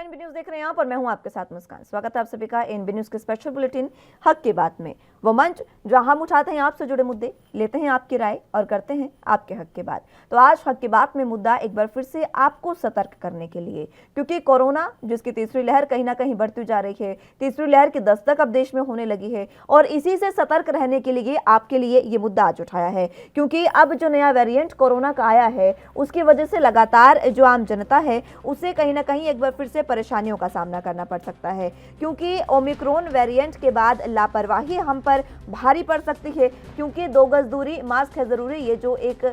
NB news देख रहे हैं आप और मैं हूं आपके साथ मुस्कान। स्वागत है आप सभी का एनबी न्यूज के स्पेशल बुलेटिन हक की बात में। वो मंच जहां हम उठाते हैं आपसे जुड़े मुद्दे, लेते हैं आपकी राय और करते हैं आपके हक की बात। तो आज हक की बात में मुद्दा एक बार फिर से आपको सतर्क करने के लिए, क्योंकि कोरोना जिसकी तीसरी लहर कहीं ना कहीं बढ़ती जा रही है, तीसरी लहर की दस्तक अब देश में होने लगी है और इसी से सतर्क रहने के लिए आपके लिए ये मुद्दा आज उठाया है। क्योंकि अब जो नया वेरिएंट कोरोना का आया है उसकी वजह से लगातार जो आम जनता है उसे कहीं ना कहीं एक बार फिर से परेशानियों का सामना करना पड़ सकता है। क्योंकि ओमिक्रॉन वेरिएंट के बाद लापरवाही हम पर भारी पड़ सकती है, क्योंकि 2 गज दूरी, मास्क है जरूरी, ये जो एक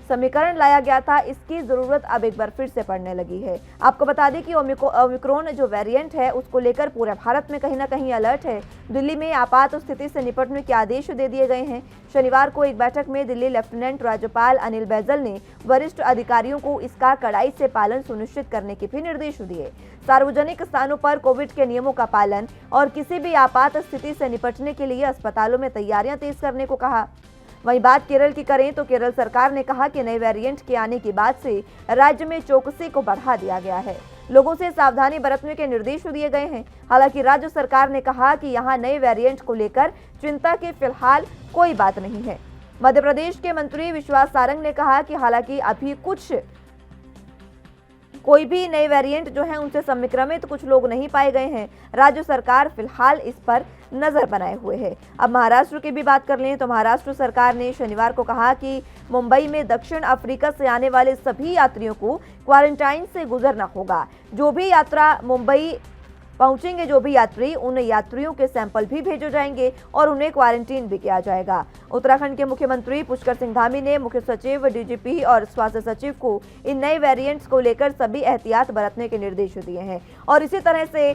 समीकरण लाया गया था इसकी जरूरत अब एक बार फिर से पड़ने लगी है। आपको बता दें कि ओमिक्रॉन जो वेरिएंट है उसको लेकर पूरे भारत में कहीं ना कहीं अलर्ट है। दिल्ली में आपात स्थिति से निपटने के आदेश दे दिए गए हैं। शनिवार को एक बैठक में दिल्ली लेफ्टिनेंट राज्यपाल अनिल बैजल ने वरिष्ठ अधिकारियों को इसका कड़ाई से पालन सुनिश्चित करने के भी निर्देश दिए। सार्वजनिक स्थानों पर कोविड के नियमों का पालन और किसी भी आपात स्थिति से निपटने के लिए अस्पतालों में तैयारियां तेज करने को कहा। वहीं बात केरल की करें तो केरल सरकार ने कहा कि नए वेरिएंट के आने के बाद से राज्य में चौकसी को बढ़ा दिया गया है। लोगों से सावधानी बरतने के निर्देश दिए गए हैं। हालांकि राज्य सरकार ने कहा कि यहां नए वेरिएंट को लेकर चिंता की फिलहाल कोई बात नहीं है। मध्य प्रदेश के मंत्री विश्वास सारंग ने कहा कि हालांकि अभी कोई भी नए वेरिएंट जो है उनसे संक्रमित कुछ लोग नहीं पाए गए हैं। राज्य सरकार फिलहाल इस पर नजर बनाए हुए है। अब महाराष्ट्र की भी बात कर लें तो महाराष्ट्र सरकार ने शनिवार को कहा कि मुंबई में दक्षिण अफ्रीका से आने वाले सभी यात्रियों को क्वारंटाइन से गुजरना होगा। जो भी यात्रा मुंबई पहुंचेंगे, जो भी यात्री, उन यात्रियों के सैंपल भी भेजे जाएंगे और उन्हें क्वारंटीन भी किया जाएगा। उत्तराखंड के मुख्यमंत्री पुष्कर सिंह धामी ने मुख्य सचिव, डीजीपी और स्वास्थ्य सचिव को इन नए वेरिएंट्स को लेकर सभी एहतियात बरतने के निर्देश दिए हैं। और इसी तरह से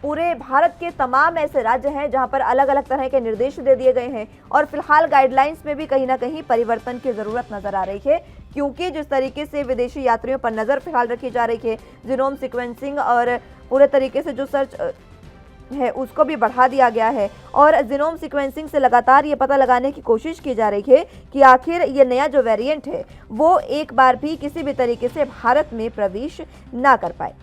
पूरे भारत के तमाम ऐसे राज्य हैं जहां पर अलग अलग तरह के निर्देश दे दिए गए हैं और फिलहाल गाइडलाइंस में भी कहीं ना कहीं परिवर्तन की जरूरत नजर आ रही है। क्योंकि जिस तरीके से विदेशी यात्रियों पर नजर फिलहाल रखी जा रही है, जीनोम सीक्वेंसिंग और पूरे तरीके से जो सर्च है उसको भी बढ़ा दिया गया है और जीनोम सीक्वेंसिंग से लगातार ये पता लगाने की कोशिश की जा रही है कि आखिर ये नया जो वेरिएंट है वो एक बार भी किसी भी तरीके से भारत में प्रवेश ना कर पाए।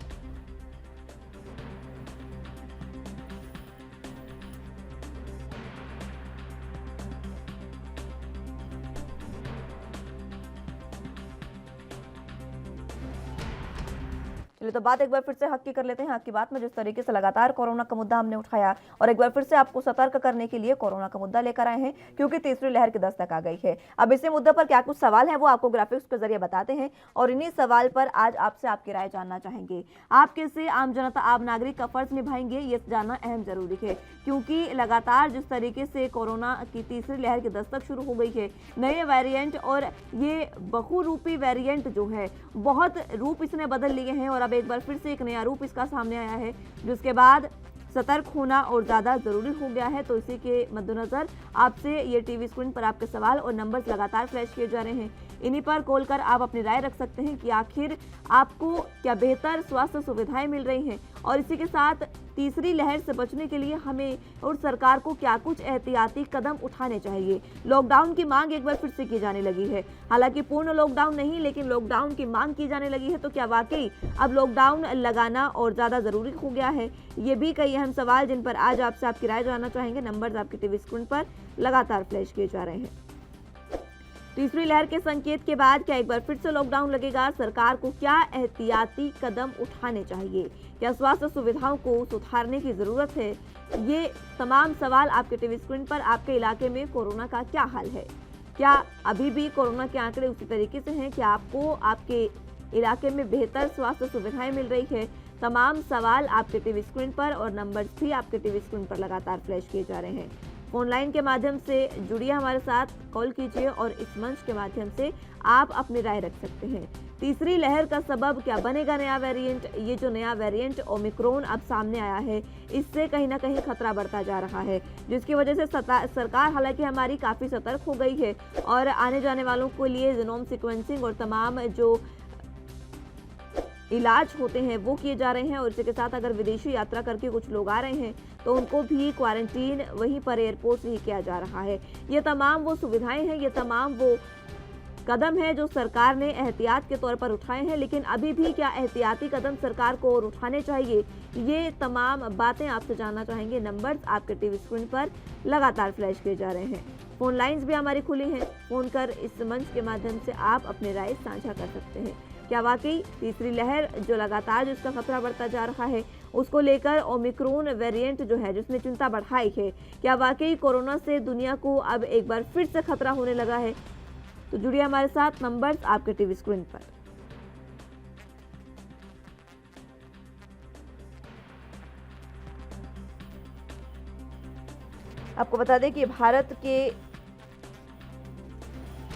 चलिए तो बात एक बार फिर से हक की कर लेते हैं। हक की बात में जिस तरीके से लगातार कोरोना का मुद्दा हमने उठाया और एक बार फिर से आपको सतर्क करने के लिए कोरोना का मुद्दा लेकर आए हैं, क्योंकि तीसरी लहर की दस्तक आ गई है। अब इसी मुद्दे पर क्या कुछ सवाल हैं वो आपको ग्राफिक्स के जरिए बताते हैं और इन्हीं सवाल पर आज आपसे आपकी राय जानना चाहेंगे। आप कैसे आम जनता, आम नागरिक का फर्ज निभाएंगे, ये जानना अहम जरूरी है। क्योंकि लगातार जिस तरीके से कोरोना की तीसरी लहर की दस्तक शुरू हो गई है, नए वेरिएंट और ये बहुरूपी वेरिएंट जो है बहुत रूप इसने बदल लिए हैं और अब एक बार फिर से एक नया रूप इसका सामने आया है, जिसके बाद सतर्क होना और ज़्यादा ज़रूरी हो गया है। तो इसी के मद्देनज़र आपसे ये टीवी स्क्रीन पर आपके सवाल और नंबर्स लगातार फ्लैश किए जा रहे हैं। इन्हीं पर कॉल कर आप अपनी राय रख सकते हैं कि आखिर आपको क्या बेहतर स्वास्थ्य सुविधाएं मिल रही हैं और इसी के साथ तीसरी लहर से बचने के लिए हमें और सरकार को क्या कुछ एहतियाती कदम उठाने चाहिए। लॉकडाउन की मांग एक बार फिर से की जाने लगी है। हालांकि पूर्ण लॉकडाउन नहीं, लेकिन लॉकडाउन की मांग की जाने लगी है। तो क्या वाकई अब लॉकडाउन लगाना और ज़्यादा ज़रूरी हो गया है? ये भी कई अहम सवाल जिन पर आज आपसे आपकी राय जानना चाहेंगे। नंबर्स आपकी टीवी स्क्रीन पर लगातार फ्लैश किए जा रहे हैं। तीसरी लहर के संकेत के बाद क्या एक बार फिर से लॉकडाउन लगेगा? सरकार को क्या एहतियाती कदम उठाने चाहिए? क्या स्वास्थ्य सुविधाओं को सुधारने की जरूरत है? ये तमाम सवाल आपके टीवी स्क्रीन पर। आपके इलाके में कोरोना का क्या हाल है? क्या अभी भी कोरोना के आंकड़े उसी तरीके से हैं? क्या आपको आपके इलाके में बेहतर स्वास्थ्य सुविधाएं मिल रही है? तमाम सवाल आपके टीवी स्क्रीन पर और नंबर्स भी आपके टीवी स्क्रीन पर लगातार फ्लैश किए जा रहे हैं। फोन लाइन के माध्यम से जुड़िए हमारे साथ, कॉल कीजिए और इस मंच के माध्यम से आप अपनी राय रख सकते हैं। तीसरी लहर का सबब क्या बनेगा नया वेरिएंट? ये जो नया वेरिएंट ओमिक्रॉन अब सामने आया है, इससे कहीं ना कहीं खतरा बढ़ता जा रहा है, जिसकी वजह से सरकार हालांकि हमारी काफ़ी सतर्क हो गई है और आने जाने वालों के लिए जीनोम सीक्वेंसिंग और तमाम जो इलाज होते हैं वो किए जा रहे हैं। और इसी के साथ अगर विदेशी यात्रा करके कुछ लोग आ रहे हैं तो उनको भी क्वारंटीन वहीं पर एयरपोर्ट से ही किया जा रहा है। ये तमाम वो सुविधाएं हैं, ये तमाम वो कदम है जो सरकार ने एहतियात के तौर पर उठाए हैं, लेकिन अभी भी क्या एहतियाती कदम सरकार को और उठाने चाहिए, ये तमाम बातें आपसे जानना चाहेंगे। नंबर्स आपके टीवी स्क्रीन पर लगातार फ्लैश किए जा रहे हैं। फोन लाइंस भी हमारी खुली हैं। फोन कर इस मंच के माध्यम से आप अपनी राय साझा कर सकते हैं। क्या वाकई तीसरी लहर जो लगातार जिसका खतरा बढ़ता जा रहा है, उसको लेकर ओमिक्रॉन वेरिएंट जो है जिसने चिंता बढ़ाई है, क्या वाकई कोरोना से दुनिया को अब एक बार फिर से खतरा होने लगा है? तो जुड़िए हमारे साथ। नंबर्स आपके टीवी स्क्रीन पर। आपको बता दें कि भारत के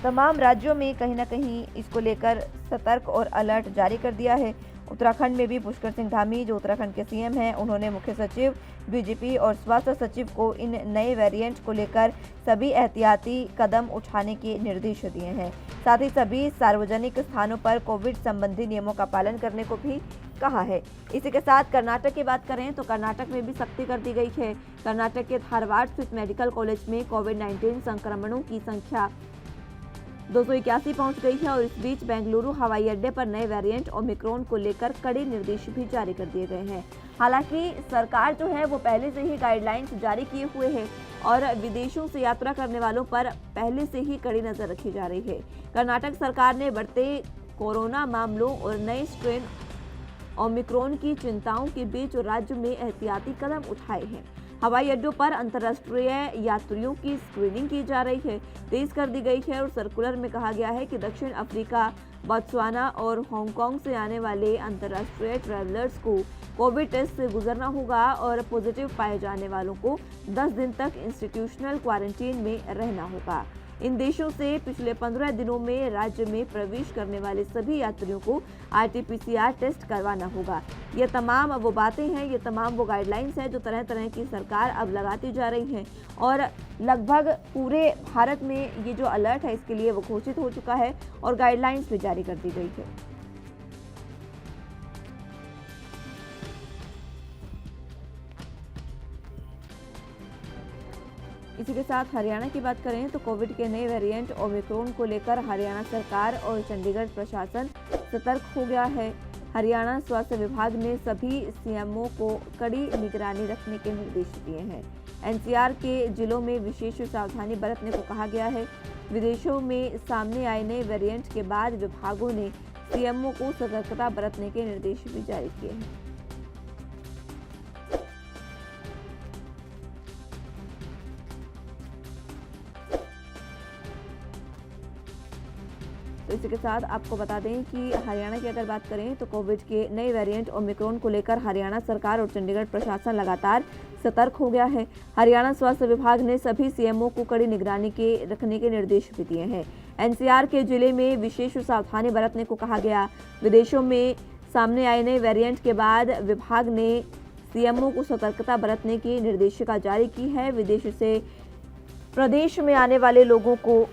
तमाम राज्यों में कहीं ना कहीं इसको लेकर सतर्क और अलर्ट जारी कर दिया है। उत्तराखंड में भी पुष्कर सिंह धामी जो उत्तराखंड के सीएम हैं, उन्होंने मुख्य सचिव, डीजीपी और स्वास्थ्य सचिव को इन नए वेरिएंट को लेकर सभी एहतियाती कदम उठाने के निर्देश दिए हैं। साथ ही सभी सार्वजनिक स्थानों पर कोविड संबंधी नियमों का पालन करने को भी कहा है। इसी के साथ कर्नाटक की बात करें तो कर्नाटक में भी सख्ती कर दी गई है। कर्नाटक के धारवाड़ स्थित मेडिकल कॉलेज में कोविड-19 संक्रमणों की संख्या 281 पहुंच गई है और इस बीच बेंगलुरु हवाई अड्डे पर नए वेरिएंट ओमिक्रॉन को लेकर कड़े निर्देश भी जारी कर दिए गए हैं। हालांकि सरकार जो है वो पहले से ही गाइडलाइंस जारी किए हुए है और विदेशों से यात्रा करने वालों पर पहले से ही कड़ी नजर रखी जा रही है। कर्नाटक सरकार ने बढ़ते कोरोना मामलों और नए स्ट्रेन ओमिक्रॉन की चिंताओं के बीच राज्य में एहतियाती कदम उठाए हैं। हवाई अड्डों पर अंतर्राष्ट्रीय यात्रियों की स्क्रीनिंग की जा रही है, तेज कर दी गई है और सर्कुलर में कहा गया है कि दक्षिण अफ्रीका, बोत्सवाना और हांगकांग से आने वाले अंतर्राष्ट्रीय ट्रैवलर्स को कोविड टेस्ट से गुजरना होगा और पॉजिटिव पाए जाने वालों को 10 दिन तक इंस्टीट्यूशनल क्वारंटीन में रहना होगा। इन देशों से पिछले 15 दिनों में राज्य में प्रवेश करने वाले सभी यात्रियों को RT-PCR टेस्ट करवाना होगा। ये तमाम वो बातें हैं, ये तमाम वो गाइडलाइंस हैं जो तरह तरह की सरकार अब लगाती जा रही हैं और लगभग पूरे भारत में ये जो अलर्ट है इसके लिए वो घोषित हो चुका है और गाइडलाइंस भी जारी कर दी गई है। इसी के साथ हरियाणा की बात करें तो कोविड के नए वेरिएंट ओमिक्रॉन को लेकर हरियाणा सरकार और चंडीगढ़ प्रशासन सतर्क हो गया है। हरियाणा स्वास्थ्य विभाग ने सभी सीएमओ को कड़ी निगरानी रखने के निर्देश दिए हैं। एनसीआर के जिलों में विशेष सावधानी बरतने को कहा गया है। विदेशों में सामने आए नए वेरिएंट के बाद विभागों ने सीएमओ को सतर्कता बरतने के निर्देश भी जारी किए हैं। तो इसी के साथ आपको बता दें कि हरियाणा की अगर बात करें तो कोविड के नए वेरिएंट ओमिक्रॉन को लेकर हरियाणा सरकार और चंडीगढ़ प्रशासन लगातार सतर्क हो गया है। हरियाणा स्वास्थ्य विभाग ने सभी सीएमओ को कड़ी निगरानी के रखने के निर्देश भी दिए हैं। एनसीआर के जिले में विशेष सावधानी बरतने को कहा गया। विदेशों में सामने आए नए वेरिएंट के बाद विभाग ने सीएमओ को सतर्कता बरतने की निर्देशिका जारी की है। विदेश से प्रदेश में आने वाले लोगों को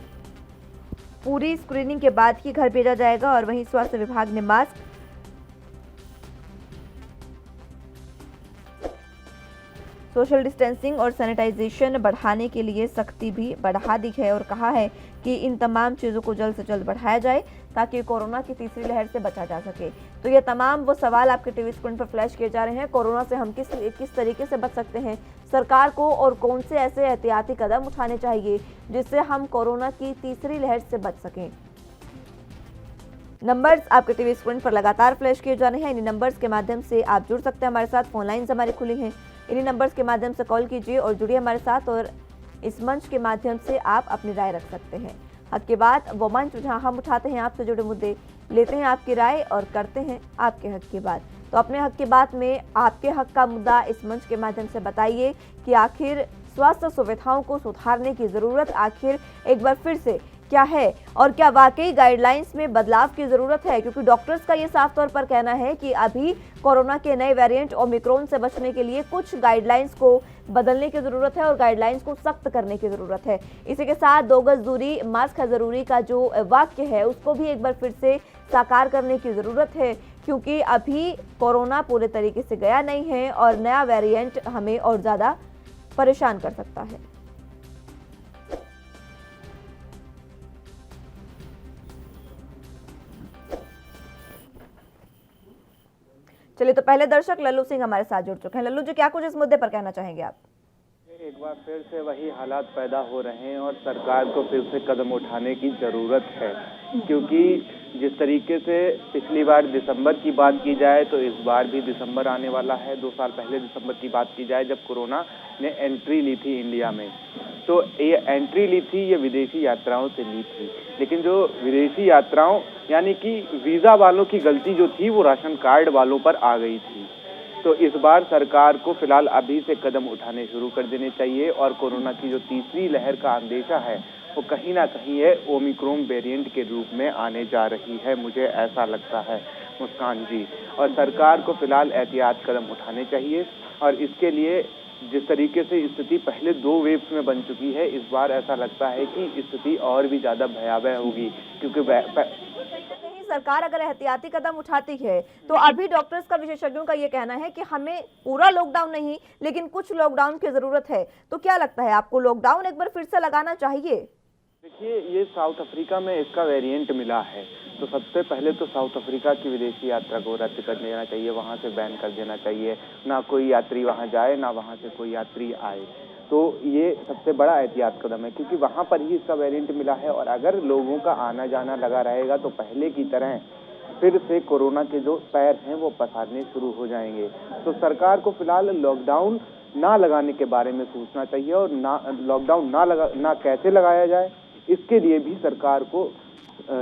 पूरी स्क्रीनिंग के बाद ही घर भेजा जाएगा और वहीं स्वास्थ्य विभाग ने मास्क, सोशल डिस्टेंसिंग और सैनिटाइजेशन बढ़ाने के लिए सख्ती भी बढ़ा दी है और कहा है कि इन तमाम चीज़ों को जल्द से जल्द बढ़ाया जाए ताकि कोरोना की तीसरी लहर से बचा जा सके। तो ये तमाम वो सवाल आपके टीवी स्क्रीन पर फ्लैश किए जा रहे हैं। कोरोना से हम किस तरीके से बच सकते हैं, सरकार को और कौन से ऐसे एहतियाती कदम उठाने चाहिए जिससे हम कोरोना की तीसरी लहर से बच सकें। नंबर्स आपके टीवी स्क्रीन पर लगातार फ्लैश किए जा रहे हैं। इन्हीं नंबर्स के माध्यम से आप जुड़ सकते हैं हमारे साथ। फोन लाइन्स हमारी खुली हैं। इन्हीं नंबर्स के माध्यम से कॉल कीजिए और जुड़िए हमारे साथ और इस मंच के माध्यम से आप अपनी राय रख सकते हैं। हक की बात वो मंच जहां हम उठाते हैं आपसे जुड़े मुद्दे, लेते हैं आपकी राय और करते हैं आपके हक की बात। तो अपने हक की बात में आपके हक का मुद्दा इस मंच के माध्यम से बताइए कि आखिर स्वास्थ्य सुविधाओं को सुधारने की ज़रूरत आखिर एक बार फिर से क्या है और क्या वाकई गाइडलाइंस में बदलाव की ज़रूरत है, क्योंकि डॉक्टर्स का ये साफ तौर पर कहना है कि अभी कोरोना के नए वेरिएंट ओमिक्रॉन से बचने के लिए कुछ गाइडलाइंस को बदलने की ज़रूरत है और गाइडलाइंस को सख्त करने की ज़रूरत है। इसी के साथ 2 गज दूरी, मास्क है ज़रूरी का जो वाक्य है उसको भी एक बार फिर से साकार करने की ज़रूरत है, क्योंकि अभी कोरोना पूरे तरीके से गया नहीं है और नया वेरिएंट हमें और ज़्यादा परेशान कर सकता है। चलिए, तो पहले दर्शक लल्लू सिंह हमारे साथ जुड़ चुके हैं। लल्लू जी, क्या कुछ इस मुद्दे पर कहना चाहेंगे आप? एक बार फिर से वही हालात पैदा हो रहे हैं और सरकार को फिर से कदम उठाने की जरूरत है, क्योंकि जिस तरीके से पिछली बार दिसंबर की बात की जाए तो इस बार भी दिसंबर आने वाला है। 2 साल पहले दिसंबर की बात की जाए जब कोरोना ने एंट्री ली थी इंडिया में, तो ये एंट्री ली थी, ये विदेशी यात्राओं से ली थी। लेकिन जो विदेशी यात्राओं यानी कि वीजा वालों की गलती जो थी वो राशन कार्ड वालों पर आ गई थी। तो इस बार सरकार को फिलहाल अभी से कदम उठाने शुरू कर देने चाहिए और कोरोना की जो तीसरी लहर का अंदेशा है वो कहीं ना कहीं है ओमिक्रॉन वेरिएंट के रूप में आने जा रही है, मुझे ऐसा लगता है मुस्कान जी। और सरकार को फिलहाल एहतियात कदम उठाने चाहिए और इसके लिए जिस तरीके से स्थिति पहले 2 वेव्स में बन चुकी है, इस बार ऐसा लगता है कि स्थिति और भी ज्यादा भयावह होगी, क्योंकि सरकार अगर एहतियाती कदम उठाती है तो अभी डॉक्टर्स का, विशेषज्ञों का ये कहना है कि हमें पूरा लॉकडाउन नहीं लेकिन कुछ लॉकडाउन की जरूरत है। तो क्या लगता है आपको, लॉकडाउन एक बार फिर से लगाना चाहिए? देखिए, ये साउथ अफ्रीका में इसका वेरिएंट मिला है, तो सबसे पहले तो साउथ अफ्रीका की विदेशी यात्रा को रद्द कर देना चाहिए, वहां से बैन कर देना चाहिए। ना कोई यात्री वहां जाए, ना वहां से कोई यात्री आए। तो ये सबसे बड़ा एहतियात कदम है, क्योंकि वहां पर ही इसका वेरिएंट मिला है और अगर लोगों का आना जाना लगा रहेगा तो पहले की तरह फिर से कोरोना के जो पैर हैं वो पसारने शुरू हो जाएंगे। तो सरकार को फिलहाल लॉकडाउन ना लगाने के बारे में सोचना चाहिए और लॉकडाउन ना कैसे लगाया जाए, इसके लिए भी सरकार को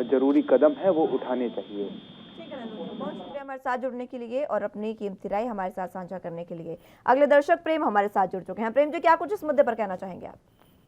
जरूरी कदम है वो उठाने चाहिए। बहुत शुक्रिया हमारे साथ जुड़ने के लिए और अपनी कीमती राय हमारे साथ साझा करने के लिए। अगले दर्शक प्रेम हमारे साथ जुड़ चुके हैं। प्रेम जी, क्या कुछ इस मुद्दे पर कहना चाहेंगे आप?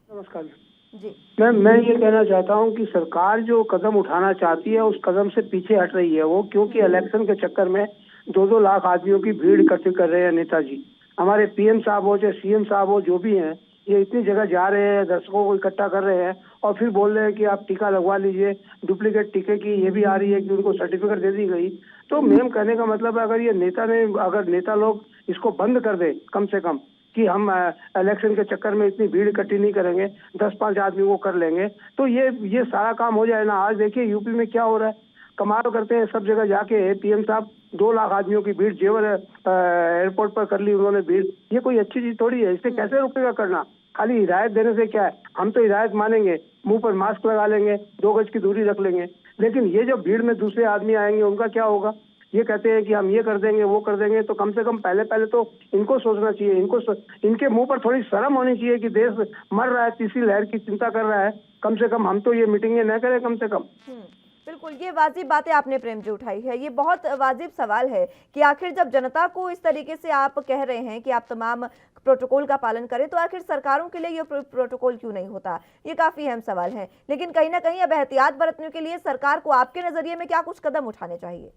नमस्कार जी। मैं ये कहना चाहता हूँ कि सरकार जो कदम उठाना चाहती है उस कदम से पीछे हट रही है वो, क्योंकि इलेक्शन के चक्कर में 2-2 लाख आदमियों की भीड़ इकट्ठी कर रहे हैं नेताजी। हमारे पीएम साहब हो चाहे सीएम साहब हो, जो भी हैं, ये इतनी जगह जा रहे हैं, दर्शकों को इकट्ठा कर रहे हैं और फिर बोल रहे हैं कि आप टीका लगवा लीजिए। डुप्लीकेट टीके की ये भी आ रही है कि उनको सर्टिफिकेट दे दी गई। तो मेम कहने का मतलब है, अगर नेता लोग इसको बंद कर दे कम से कम, कि हम इलेक्शन के चक्कर में इतनी भीड़ इकट्ठी नहीं करेंगे, 10-5 आदमी वो कर लेंगे, तो ये सारा काम हो जाए ना। आज देखिए यूपी में क्या हो रहा है, कमाल करते हैं, सब जगह जाके पीएम साहब 2 लाख आदमियों की भीड़ जेवर एयरपोर्ट पर कर ली उन्होंने भीड़। ये कोई अच्छी चीज थोड़ी है, इससे कैसे रुकेगा करना? खाली हिदायत देने से क्या है? हम तो हिदायत मानेंगे, मुंह पर मास्क लगा लेंगे, 2 गज की दूरी रख लेंगे, लेकिन ये जो भीड़ में दूसरे आदमी आएंगे उनका क्या होगा? ये कहते हैं कि हम ये कर देंगे वो कर देंगे, तो कम से कम पहले तो इनको सोचना चाहिए, इनके मुंह पर थोड़ी शर्म होनी चाहिए कि देश मर रहा है, तीसरी लहर की चिंता कर रहा है। कम से कम हम तो ये मीटिंगें न करें कम से कम। बिल्कुल, ये वाजिब बातें आपने प्रेम जी उठाई है। ये बहुत वाजिब सवाल है कि आखिर जब जनता को इस तरीके से आप कह रहे हैं कि आप तमाम प्रोटोकॉल का पालन करें, तो आखिर सरकारों के लिए ये प्रोटोकॉल क्यों नहीं होता? ये काफी अहम सवाल है। लेकिन कहीं ना कहीं अब एहतियात बरतने के लिए सरकार को आपके नजरिए में क्या कुछ कदम उठाने चाहिए?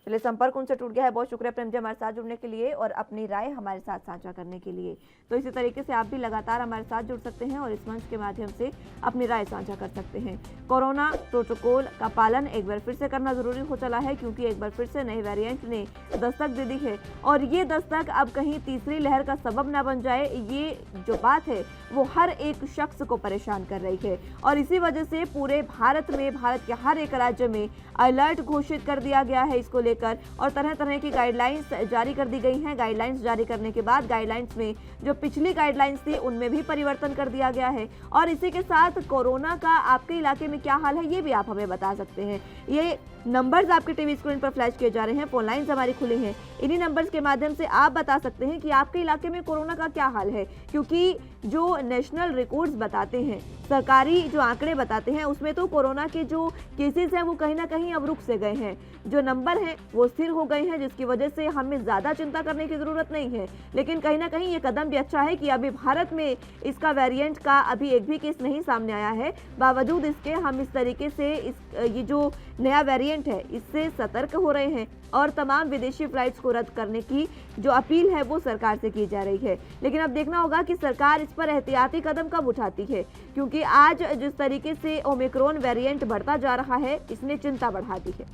चलिए, संपर्क उनसे टूट गया है। बहुत शुक्रिया प्रेम जी हमारे साथ जुड़ने के लिए और अपनी राय हमारे साथ साझा करने के लिए। तो इसी तरीके से आप भी लगातार हमारे साथ जुड़ सकते हैं और इस मंच के माध्यम से अपनी राय साझा कर सकते हैं। कोरोना प्रोटोकॉल का पालन एक बार फिर से करना जरूरी हो चला है, क्योंकि एक बार फिर से नए वेरिएंट ने दस्तक दे दी है और ये दस्तक अब कहीं तीसरी लहर का सबब न बन जाए, ये जो बात है वो हर एक शख्स को परेशान कर रही है। और इसी वजह से पूरे भारत के हर एक राज्य में अलर्ट घोषित कर दिया गया है इसको लेकर और तरह तरह की गाइडलाइंस जारी कर दी गई हैं। गाइडलाइंस जारी करने के बाद गाइडलाइंस में जो पिछली गाइडलाइंस थी उनमें भी परिवर्तन कर दिया गया है। और इसी के साथ कोरोना का आपके इलाके में क्या हाल है ये भी आप हमें बता सकते हैं। ये नंबर्स आपके टीवी स्क्रीन पर फ्लैश किए जा रहे हैं, फोन लाइन्स हमारी खुली हैं। इन्हीं नंबर्स के माध्यम से आप बता सकते हैं कि आपके इलाके में कोरोना का क्या हाल है, क्योंकि जो नेशनल रिकॉर्ड्स बताते हैं, सरकारी जो आंकड़े बताते हैं, उसमें तो कोरोना के जो केसेस हैं वो कहीं ना कहीं अब रुक से गए हैं, जो नंबर हैं वो स्थिर हो गए हैं, जिसकी वजह से हमें ज़्यादा चिंता करने की ज़रूरत नहीं है। लेकिन कहीं ना कहीं ये कदम भी अच्छा है कि अभी भारत में इसका वेरिएंट का अभी एक भी केस नहीं सामने आया है। बावजूद इसके हम इस तरीके से ये जो नया वेरिएंट है इससे सतर्क हो रहे हैं और तमाम विदेशी फ्लाइट्स को रद्द करने की जो अपील है वो सरकार से की जा रही है। लेकिन अब देखना होगा कि सरकार इस पर एहतियाती कदम कब उठाती है, क्योंकि आज जिस तरीके से ओमिक्रॉन वेरिएंट बढ़ता जा रहा है इसने चिंता बढ़ा दी है।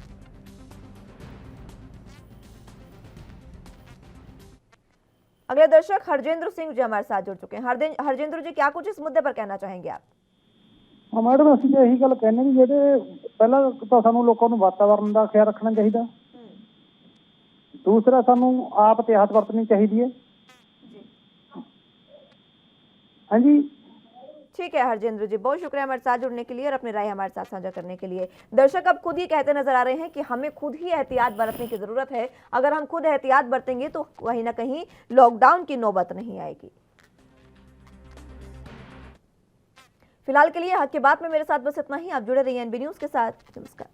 अगले दर्शक हरजेंद्र सिंह जी हमारे साथ जुड़ चुके हैं। हरजेंद्र जी, क्या कुछ इस मुद्दे पर कहना चाहेंगे आप? मैडम, ਅਸੀਂ ਇਹੀ ਗੱਲ ਕਹਿੰਦੇ ਵੀ ਜਿਹੜੇ ਪਹਿਲਾਂ ਤਾਂ ਸਾਨੂੰ ਲੋਕਾਂ ਨੂੰ ਵਾਤਾਵਰਣ ਦਾ ਖਿਆਲ ਰੱਖਣਾ ਚਾਹੀਦਾ ਦੂਸਰਾ ਸਾਨੂੰ ਆਪ ਇhtiyat ਵਰਤਣੀ ਚਾਹੀਦੀ ਹੈ। ਹਾਂਜੀ। ठीक है हरजिंद्र जी, बहुत शुक्रिया हमारे साथ जुड़ने के लिए और अपनी राय हमारे साथ साझा करने के लिए। दर्शक अब खुद ही कहते नजर आ रहे हैं कि हमें खुद ही एहतियात बरतने की जरूरत है। अगर हम खुद एहतियात बरतेंगे तो कहीं ना कहीं लॉकडाउन की नौबत नहीं आएगी। फिलहाल के लिए हक की बात में मेरे साथ बस इतना ही। आप जुड़े रहिए एनबी न्यूज के साथ। नमस्कार।